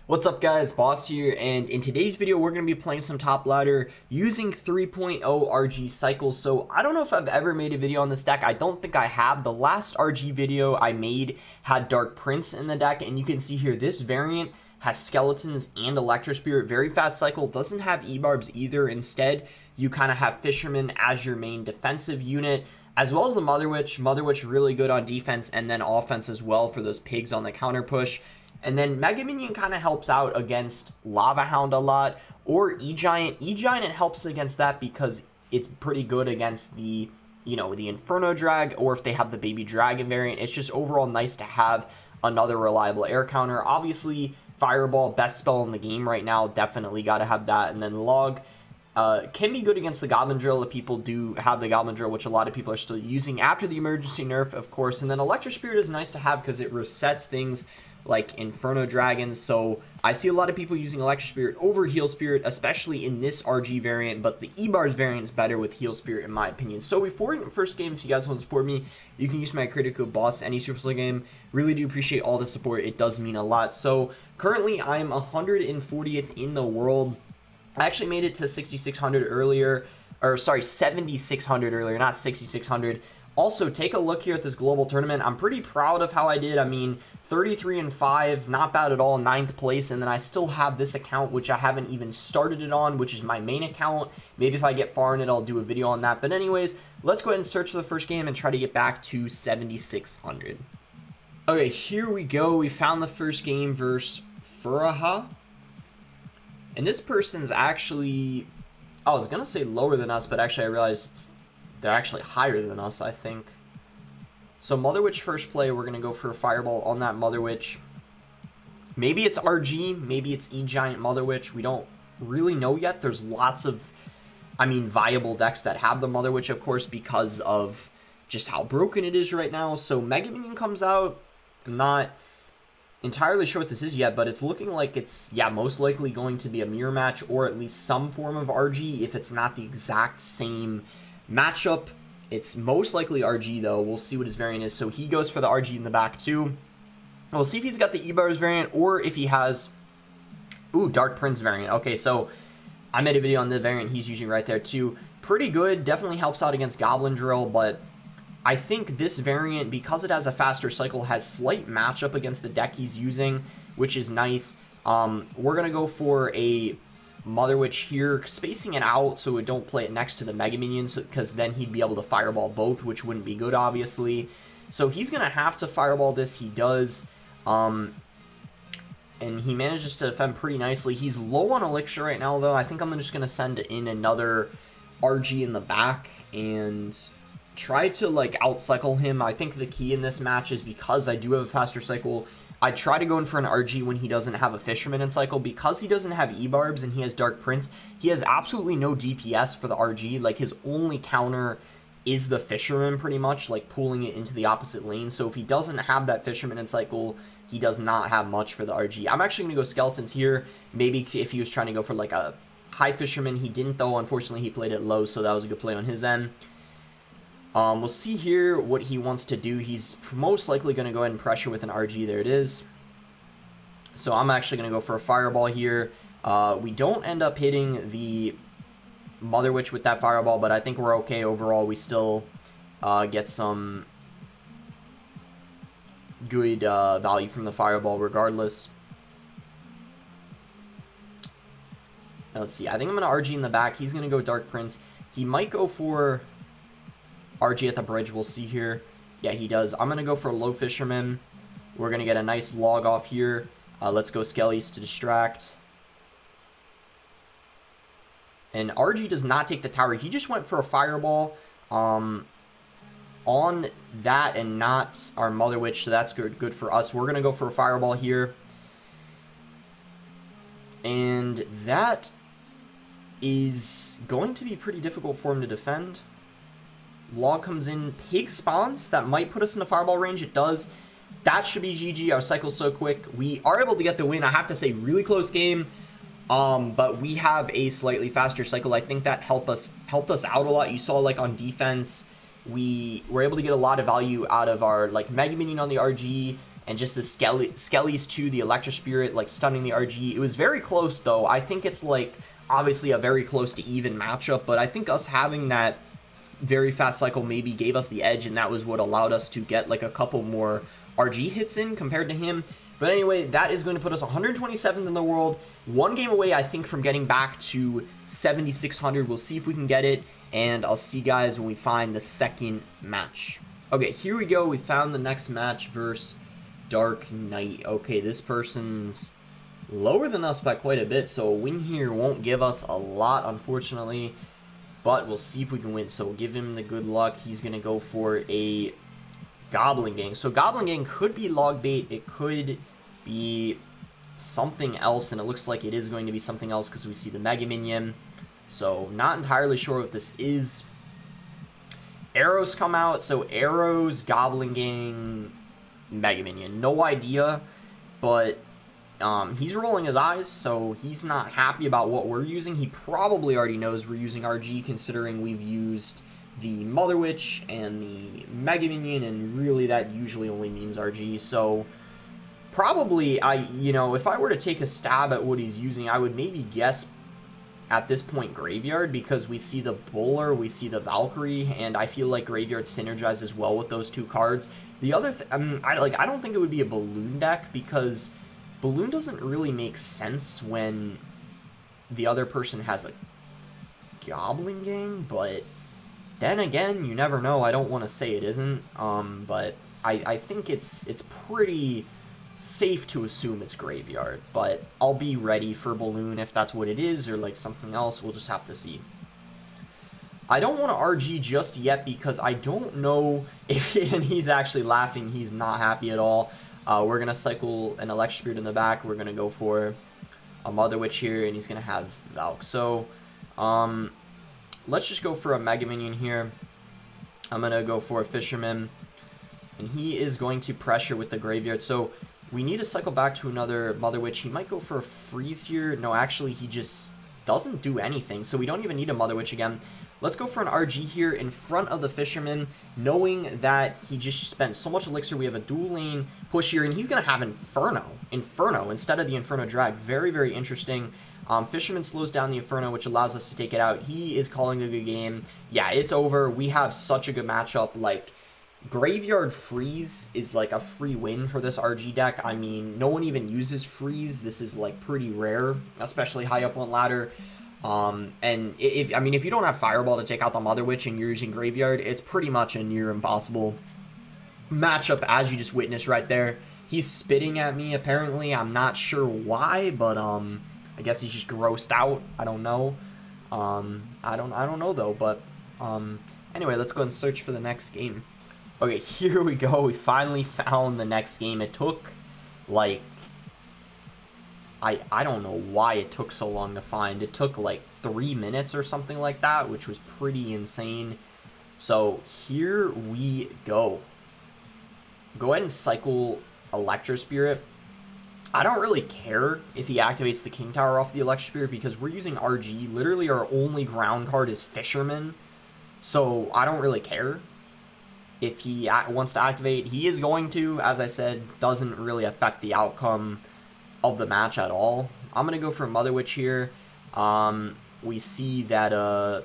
What's up guys, Boss here, and in today's video we're going to be playing some top ladder using 3.0 RG cycles. So I don't know if I've ever made a video on this deck. I don't think I have. The last RG video I made had Dark Prince in the deck, and you can see here this variant has skeletons and Electro Spirit. Very fast cycle, doesn't have E-barbs either. Instead you kind of have Fisherman as your main defensive unit, as well as the Mother Witch. Mother Witch really good on defense and then offense as well for those pigs on the counter push. And then Mega Minion kind of helps out against Lava Hound a lot, or E-Giant. E-Giant, it helps against that because it's pretty good against the, the Inferno Drag, or if they have the Baby Dragon variant. It's just overall nice to have another reliable air counter. Obviously, Fireball, best spell in the game right now. Definitely got to have that. And then Log can be good against the Goblin Drill if people do have the Goblin Drill, which a lot of people are still using after the emergency nerf, of course. And then Electro Spirit is nice to have because it resets things like Inferno Dragons. So I see a lot of people using Electro Spirit over Heal Spirit, especially in this RG variant, but the E-Bars variant is better with Heal Spirit in my opinion. So before in the first game, if you guys want to support me, you can use my credit code BOSS any Supercell game. Really do appreciate all the support. It does mean a lot. So currently I'm 140th in the world. I actually made it to 6,600 earlier, or sorry, 7,600 earlier, not 6,600. Also, take a look here at this global tournament. I'm pretty proud of how I did. I mean, 33-5, not bad at all, 9th place, and then I still have this account, which I haven't even started it on, which is my main account. Maybe if I get far in it, I'll do a video on that. But anyways, let's go ahead and search for the first game and try to get back to 7,600. Okay, here we go. We found the first game versus Furaha. And this person's actually, I was going to say lower than us, but actually I realized they're actually higher than us, I think. So Mother Witch first play, we're going to go for a Fireball on that Mother Witch. Maybe it's RG, maybe it's E-Giant Mother Witch. We don't really know yet. There's lots of, viable decks that have the Mother Witch, of course, because of just how broken it is right now. So Mega Minion comes out. I'm not entirely sure what this is yet, but it's looking like it's, most likely going to be a mirror match, or at least some form of RG, if it's not the exact same matchup. It's most likely RG, though. We'll see what his variant is. So he goes for the RG in the back, too. We'll see if he's got the E-Bars variant, or if he has, Dark Prince variant. Okay, so I made a video on the variant he's using right there, too. Pretty good. Definitely helps out against Goblin Drill, but I think this variant, because it has a faster cycle, has slight matchup against the deck he's using, which is nice. We're going to go for a Mother Witch here, spacing it out so we don't play it next to the Mega Minions, because then he'd be able to Fireball both, which wouldn't be good, obviously. So he's going to have to Fireball this. He does. And he manages to defend pretty nicely. He's low on Elixir right now, though. I think I'm just going to send in another RG in the back and try to outcycle him. I think the key in this match is, because I do have a faster cycle, I try to go in for an RG when he doesn't have a Fisherman in cycle. Because he doesn't have E-Barbs and he has Dark Prince, he has absolutely no DPS for the RG. His only counter is the Fisherman, pretty much, pulling it into the opposite lane. So if he doesn't have that Fisherman in cycle, he does not have much for the RG. I'm actually going to go Skeletons here. Maybe if he was trying to go for a high Fisherman. He didn't, though. Unfortunately, he played it low, so that was a good play on his end. We'll see here what he wants to do. He's most likely going to go ahead and pressure with an RG. There it is. So I'm actually going to go for a Fireball here. We don't end up hitting the Mother Witch with that Fireball, but I think we're okay overall. We still get some good value from the Fireball regardless. Now, let's see. I think I'm going to RG in the back. He's going to go Dark Prince. He might go for RG at the bridge. We'll see here. Yeah, he does. I'm going to go for a low Fisherman. We're going to get a nice log off here. Let's go Skellies to distract. And RG does not take the tower. He just went for a Fireball on that and not our Mother Witch, so that's good for us. We're going to go for a Fireball here. And that is going to be pretty difficult for him to defend. Log comes in, pig spawns. That might put us in the Fireball range. It does. That should be GG. Our cycle's so quick. We are able to get the win. I have to say, really close game. But we have a slightly faster cycle. I think that helped us out a lot. You saw on defense, we were able to get a lot of value out of our Mega Minion on the RG and just the Skellies to the Electro Spirit, like, stunning the RG. It was very close, though. I think it's, like, obviously a very close to even matchup, but I think us having that very fast cycle maybe gave us the edge, and that was what allowed us to get, like, a couple more RG hits in compared to him. But anyway, that is going to put us 127th in the world. One game away, I think, from getting back to 7,600. We'll see if we can get it, and I'll see you guys when we find the second match. Okay, here we go. We found the next match versus Dark Knight. Okay, this person's lower than us by quite a bit, so a win here won't give us a lot, unfortunately. But we'll see if we can win. So we'll give him the good luck. He's going to go for a Goblin Gang. So Goblin Gang could be log bait. It could be something else, and it looks like it is going to be something else because we see the Mega Minion. So not entirely sure what this is. Arrows come out. So Arrows, Goblin Gang, Mega Minion. No idea, but he's rolling his eyes, so he's not happy about what we're using. He probably already knows we're using RG, considering we've used the Mother Witch and the Mega Minion, and really that usually only means RG. So probably, if I were to take a stab at what he's using, I would maybe guess at this point Graveyard, because we see the Bowler, we see the Valkyrie, and I feel like Graveyard synergizes well with those two cards. The other I don't think it would be a Balloon deck, because Balloon doesn't really make sense when the other person has a Goblin Gang, but then again, you never know. I don't want to say it isn't, but I think it's pretty safe to assume it's Graveyard, but I'll be ready for Balloon if that's what it is, or like something else. We'll just have to see. I don't want to RG just yet because I don't know if, and he's actually laughing, he's not happy at all. We're going to cycle an Electro Spirit in the back. We're going to go for a Mother Witch here, and he's going to have Valk. So, let's just go for a Mega Minion here. I'm going to go for a Fisherman, and he is going to pressure with the Graveyard. So, we need to cycle back to another Mother Witch. He might go for a Freeze here. No, actually, he just doesn't do anything, so we don't even need a Mother Witch again. Let's go for an RG here in front of the Fisherman, knowing that he just spent so much Elixir. We have a dual lane push here, and he's going to have Inferno instead of the Inferno Drag. Very, very interesting. Fisherman slows down the Inferno, which allows us to take it out. He is calling a good game. Yeah, it's over. We have such a good matchup. Like, Graveyard Freeze is like a free win for this RG deck. I mean, no one even uses Freeze. This is like pretty rare, especially high up on ladder. And if you don't have Fireball to take out the Mother Witch and you're using Graveyard, it's pretty much a near impossible matchup, as you just witnessed right there. He's spitting at me, apparently. I'm not sure why, but I guess he's just grossed out. I don't know. I don't know though, but anyway, let's go and search for the next game. Okay, here we go. We finally found the next game. It took like I don't know why it took so long to find. It took like 3 minutes or something like that, which was pretty insane. So here we go. Go ahead and cycle Electro Spirit. I don't really care if he activates the King Tower off the Electro Spirit because we're using RG. Literally our only ground card is Fisherman. So I don't really care if he wants to activate. He is going to, as I said, doesn't really affect the outcome of the match at all. I'm going to go for a Mother Witch here. We see that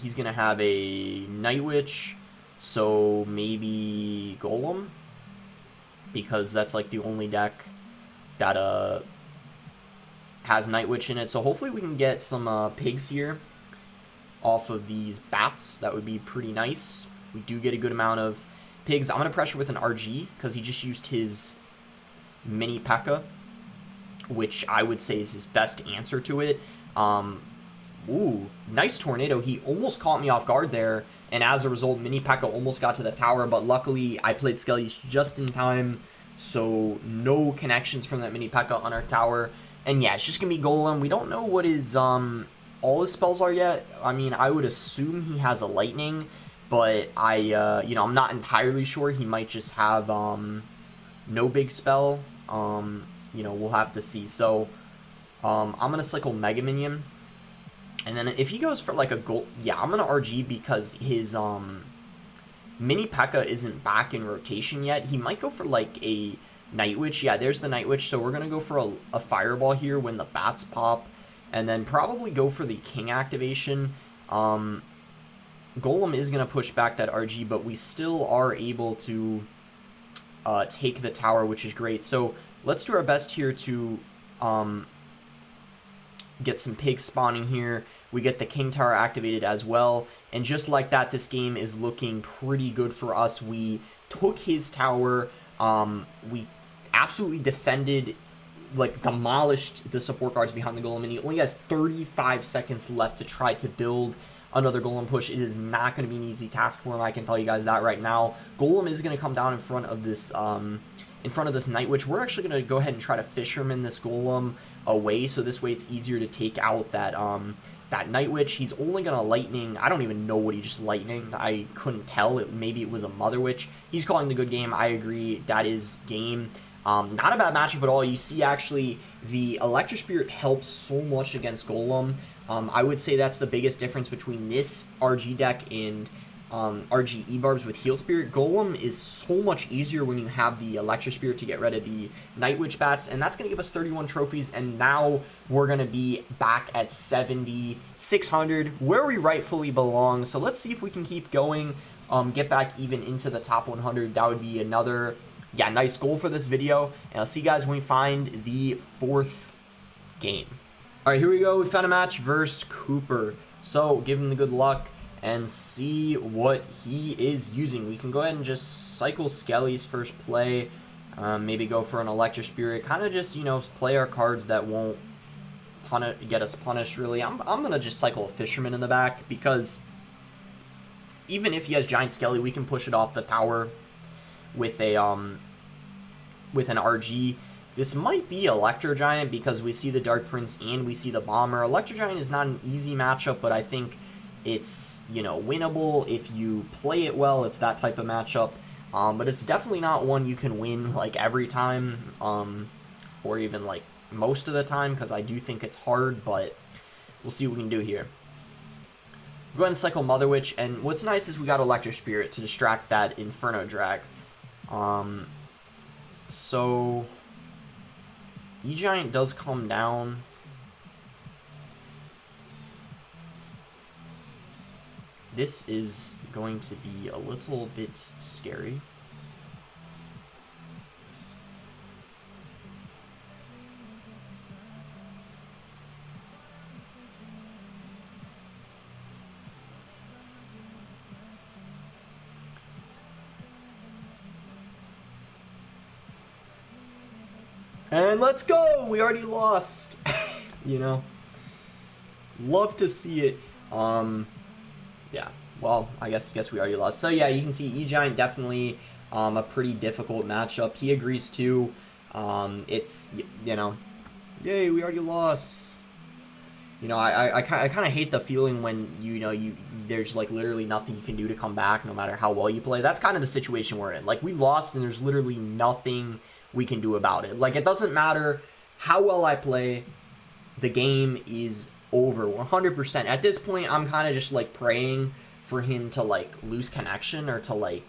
he's going to have a Night Witch, so maybe Golem, because that's like the only deck that has Night Witch in it. So hopefully we can get some pigs here off of these bats. That would be pretty nice. We do get a good amount of pigs. I'm going to pressure with an RG because he just used his mini P.E.K.K.A, which I would say is his best answer to it. Ooh, nice Tornado. He almost caught me off guard there, and as a result, mini P.E.K.K.A almost got to the tower, but luckily I played Skellies just in time, so no connections from that mini P.E.K.K.A on our tower. And yeah, it's just going to be Golem. We don't know what his all his spells are yet. I mean, I would assume he has a Lightning, but I'm not entirely sure. He might just have no big spell. We'll have to see. So I'm gonna cycle Mega Minion, and then if he goes for like a gold, yeah, I'm gonna RG because his mini P.E.K.K.A isn't back in rotation yet. He might go for like a Night Witch. Yeah, there's the Night Witch. So we're going to go for a Fireball here when the bats pop. And then probably go for the King activation. Golem is going to push back that RG, but we still are able to take the tower, which is great. So let's do our best here to get some pigs spawning here. We get the King Tower activated as well. And just like that, this game is looking pretty good for us. We took his tower. We absolutely defended, like, demolished the support guards behind the Golem, and he only has 35 seconds left to try to build another Golem push. It is not going to be an easy task for him, I can tell you guys that right now. Golem is going to come down in front of this Night Witch. We're actually going to go ahead and try to Fisherman this Golem away, so this way it's easier to take out that Night Witch. He's only going to Lightning. I don't even know what he just Lightninged. I couldn't tell. Maybe it was a Mother Witch. He's calling the good game. I agree. That is game. Not a bad matchup at all. You see, actually, the Electro Spirit helps so much against Golem. I would say that's the biggest difference between this RG deck and RG E-Barbs with Heal Spirit. Golem is so much easier when you have the Electro Spirit to get rid of the Night Witch bats, and that's going to give us 31 trophies, and now we're going to be back at 7,600, where we rightfully belong. So let's see if we can keep going, get back even into the top 100. That would be another, yeah, nice goal for this video, and I'll see you guys when we find the 4th game. All right, here we go. We found a match versus Cooper, so give him the good luck and see what he is using. We can go ahead and just cycle Skelly's first play, maybe go for an Electro Spirit, kind of just, you know, play our cards that won't get us punished, really. I'm going to just cycle a Fisherman in the back, because even if he has Giant Skelly, we can push it off the tower with an RG. This might be Electro Giant, because we see the Dark Prince and we see the Bomber. Electro Giant is not an easy matchup, but I think it's, you know, winnable if you play it well. It's that type of matchup, but it's definitely not one you can win, like, every time, or even, like, most of the time, because I do think it's hard, but we'll see what we can do here. Go ahead and cycle Mother Witch, and what's nice is we got Electro Spirit to distract that Inferno Drag. So E-Giant does come down. This is going to be a little bit scary. And let's go! We already lost. You know, love to see it. Yeah, well, I guess we already lost. So yeah, you can see E-Giant definitely a pretty difficult matchup. He agrees too. It's, you know, yay, we already lost. You know, I kind of hate the feeling when, you know, there's, like, literally nothing you can do to come back no matter how well you play. That's kind of the situation we're in. Like, we lost and there's literally nothing we can do about it. Like, it doesn't matter how well I play, the game is over 100%. At this point, I'm kind of just, like, praying for him to, like, lose connection, or to, like,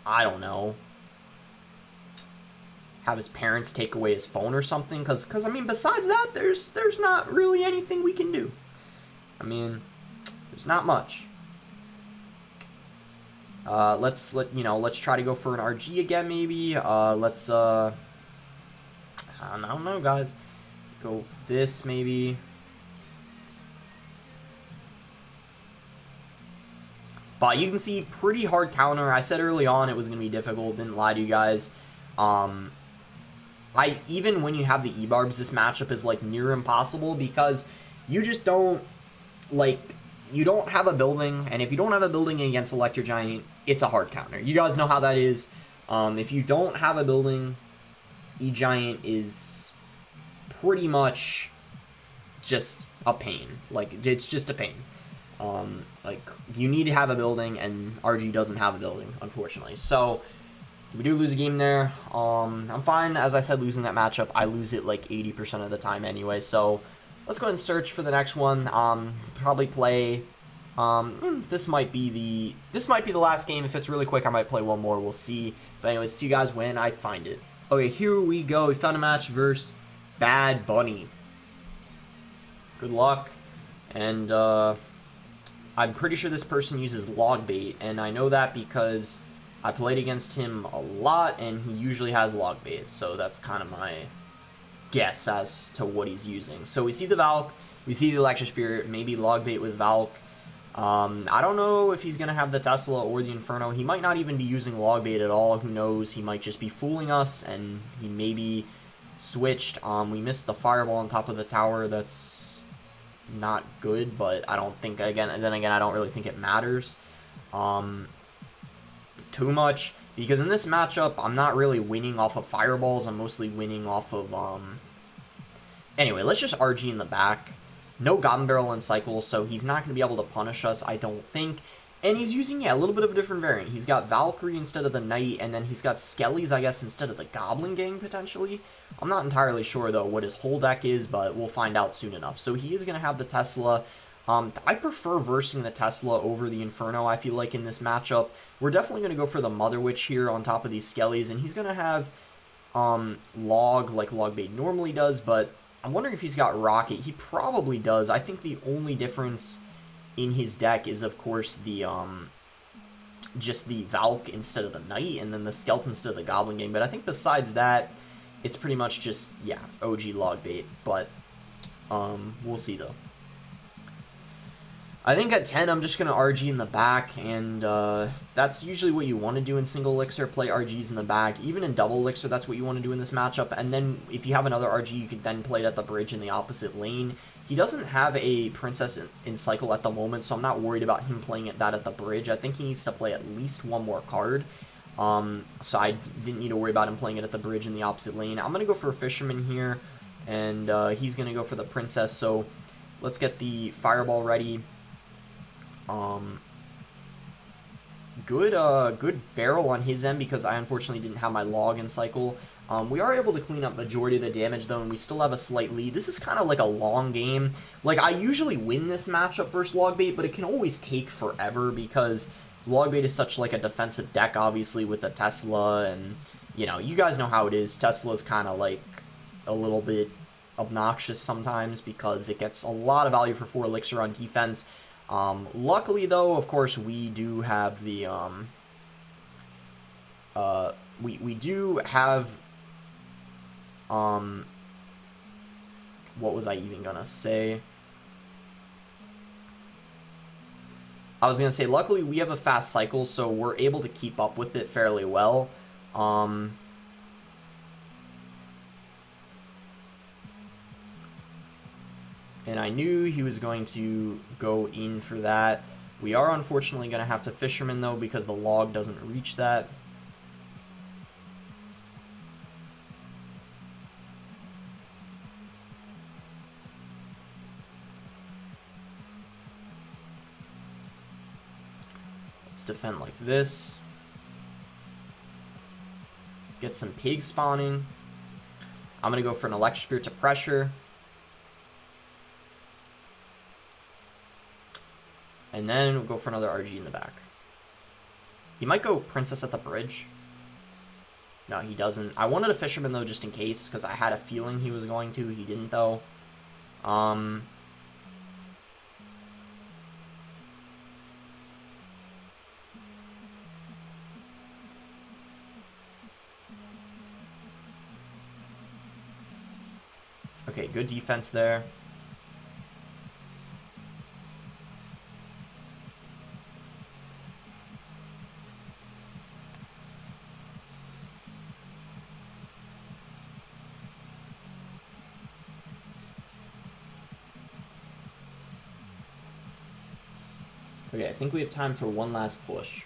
I don't know, have his parents take away his phone or something, because I mean, besides that, there's not really anything we can do. I mean, there's not much. Let's try to go for an RG again, maybe. I don't know, guys. Go this, maybe. But you can see, pretty hard counter. I said early on it was going to be difficult. Didn't lie to you guys. Even when you have the E-Barbs, this matchup is, like, near impossible, because you just don't, like, you don't have a building, and if you don't have a building against Electro Giant, it's a hard counter. You guys know how that is. If you don't have a building, E-Giant is pretty much just a pain. Like, it's just a pain. Like, you need to have a building, and RG doesn't have a building, unfortunately. So we do lose a game there. I'm fine. As I said, losing that matchup, I lose it like 80% of the time anyway. So let's go ahead and search for the next one. Probably play. This might be the last game. If it's really quick, I might play one more. We'll see. But anyways, see you guys when I find it. Okay, here we go. We found a match versus Bad Bunny. Good luck. And I'm pretty sure this person uses log bait, and I know that because I played against him a lot, and he usually has log bait, so that's kind of my guess as to what he's using. So we see the Valk, we see the Electro Spirit, maybe log bait with Valk. I don't know if he's going to have the Tesla or the Inferno. He might not even be using log bait at all. Who knows? He might just be fooling us, and he maybe switched. We missed the Fireball on top of the tower. That's not good, but I don't think, then again, I don't really think it matters too much, because in this matchup, I'm not really winning off of Fireballs. I'm mostly winning off of, Anyway, let's just RG in the back. No Goblin Barrel and Cycle, so he's not going to be able to punish us, I don't think. And he's using, a little bit of a different variant. He's got Valkyrie instead of the Knight, and then he's got Skellies, I guess, instead of the Goblin Gang, potentially. I'm not entirely sure, though, what his whole deck is, but we'll find out soon enough. So he is going to have the Tesla. I prefer versing the Tesla over the Inferno, I feel like, in this matchup. We're definitely going to go for the Mother Witch here on top of these Skellies, and he's going to have Log, like Log Bait normally does, but I'm wondering if he's got Rocket. He probably does. I think the only difference in his deck is, of course, the just the Valk instead of the Knight, and then the Skeleton instead of the Goblin Gang. But I think besides that, it's pretty much just, yeah, OG log bait. But we'll see, though. I think at 10, I'm just going to RG in the back, and that's usually what you want to do in single elixir, play RGs in the back. Even in double elixir, that's what you want to do in this matchup, and then if you have another RG, you could then play it at the bridge in the opposite lane. He doesn't have a Princess in cycle at the moment, so I'm not worried about him playing that at the bridge. I think he needs to play at least one more card, so I didn't need to worry about him playing it at the bridge in the opposite lane. I'm going to go for a Fisherman here, and he's going to go for the Princess, so let's get the Fireball ready. Good barrel on his end, because I unfortunately didn't have my log in cycle. We are able to clean up majority of the damage, though, and we still have a slight lead. This is kind of like a long game. Like, I usually win this matchup versus log bait, but it can always take forever, because log bait is such like a defensive deck, obviously, with the Tesla, and, you know, you guys know how it is. Tesla's kind of like a little bit obnoxious sometimes, because it gets a lot of value for 4 elixir on defense. Luckily, though, of course, we do have the, we do have, what was I even gonna say? I was gonna say, luckily, we have a fast cycle, so we're able to keep up with it fairly well. And I knew he was going to go in for that. We are unfortunately going to have to Fisherman, though, because the log doesn't reach that. Let's defend like this. Get some pigs spawning. I'm going to go for an Electro Spirit to pressure. And then we'll go for another RG in the back. He might go Princess at the bridge. No, he doesn't. I wanted a Fisherman, though, just in case, because I had a feeling he was going to. He didn't, though. Okay, good defense there. Okay, I think we have time for one last push.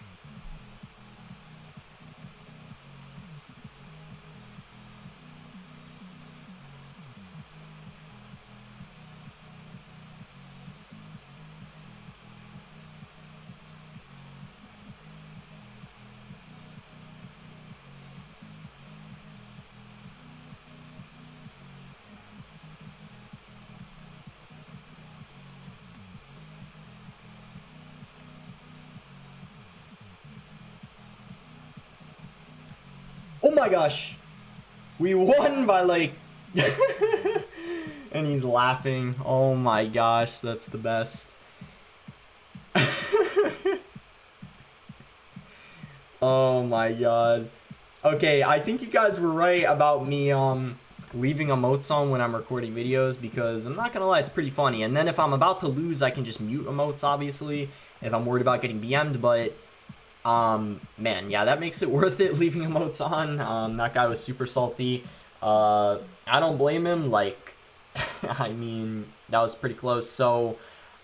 Oh my gosh. We won by like... And he's laughing. Oh my gosh, that's the best. Oh my god. Okay, I think you guys were right about me leaving emotes on when I'm recording videos, because I'm not gonna lie, it's pretty funny. And then if I'm about to lose, I can just mute emotes, obviously, if I'm worried about getting BM'd. But man, yeah, that makes it worth it leaving emotes on. That guy was super salty. I don't blame him. Like, I mean, that was pretty close. So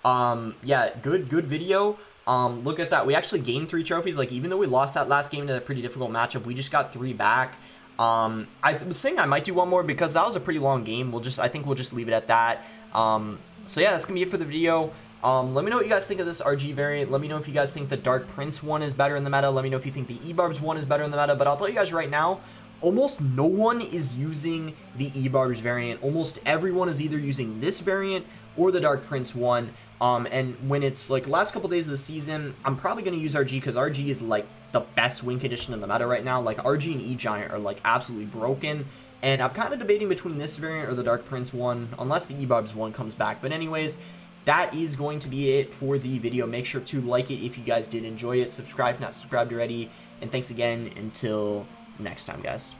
yeah, good video. Look at that. We actually gained 3 trophies. Like, even though we lost that last game to a pretty difficult matchup, we just got 3 back. I was saying I might do one more because that was a pretty long game. I think we'll just leave it at that. So yeah, that's gonna be it for the video. Let me know what you guys think of this RG variant. Let me know if you guys think the Dark Prince one is better in the meta. Let me know if you think the E-Barbs one is better in the meta. But I'll tell you guys right now, almost no one is using the E-Barbs variant. Almost everyone is either using this variant or the Dark Prince one. And when it's like last couple days of the season, I'm probably going to use RG because RG is like the best win condition in the meta right now. Like, RG and E-Giant are like absolutely broken. And I'm kind of debating between this variant or the Dark Prince one, unless the E-Barbs one comes back. But anyways, that is going to be it for the video. Make sure to like it if you guys did enjoy it. Subscribe if not subscribed already. And thanks again. Until next time, guys.